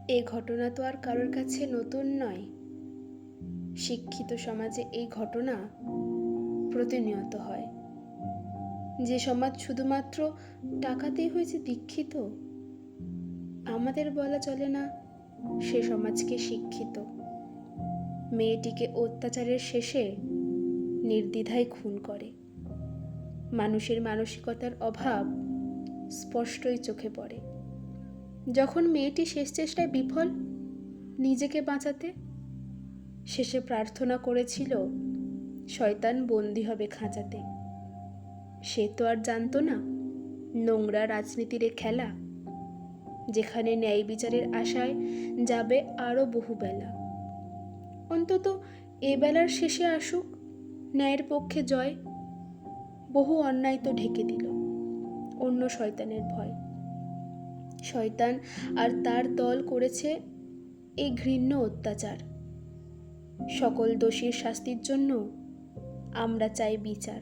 এ ঘটনা তো আর কারোর কাছে নতুন নয়। শিক্ষিত সমাজে এই ঘটনা প্রতিনিয়ত হয়। যে সমাজ শুধুমাত্র টাকাতেই হয়েছে দীক্ষিত, আমাদের বলা চলে না সে সমাজকে শিক্ষিত। মেয়েটিকে অত্যাচারের শেষে নির্দ্বিধায় খুন করে। মানুষের মানসিকতার অভাব স্পষ্টই চোখে পড়ে। যখন মেয়েটি শেষ চেষ্টায় বিফল নিজেকে বাঁচাতে, শেষে প্রার্থনা করেছিল শয়তান বন্দী হবে খাঁচাতে। সে তো আর জানতো না নোংরা রাজনীতির এ খেলা, যেখানে ন্যায় বিচারের আশায় যাবে আরও বহু বেলা। অন্তত এ বেলার শেষে আসুক ন্যায়ের পক্ষে জয়। বহু অন্যায় তো ঢেকে দিল অন্য শয়তানের ভয়। শয়তান আর তার দল করেছে এই ঘৃণ্য অত্যাচার। সকল দোষীর শাস্তির জন্য আমরা চাই বিচার।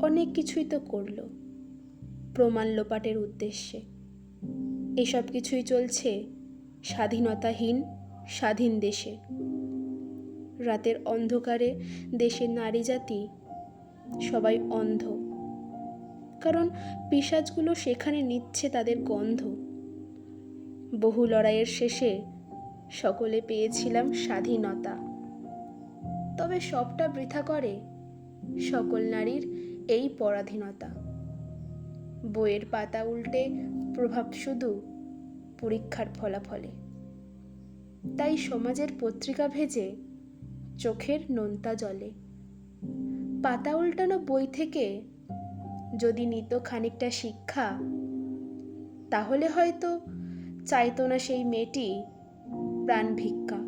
অনেক কিছুই তো করল প্রমাণ লোপাটের উদ্দেশ্যে। এসব কিছুই চলছে স্বাধীনতাহীন স্বাধীন দেশে। রাতের অন্ধকারে দেশের নারী জাতি সবাই অন্ধ, কারণ পিশাচগুলো সেখানে নিচ্ছে তাদের গন্ধ। বহু লড়াইয়ের শেষে সকলে পেয়েছিলাম স্বাধীনতা, তবে সবটা বৃথা করে সকল নারীর এই পরাধীনতা। বইয়ের পাতা উল্টে প্রভাব শুধু পরীক্ষার ফলাফলে। তাই সমাজের পত্রিকা ভেজে চোখের নোনতা জলে। পাতা উল্টানো বই থেকে যদি নিত খানিকটা শিক্ষা, তাহলে হয়তো চাইতো না সেই মেয়েটি প্রাণ ভিক্ষা।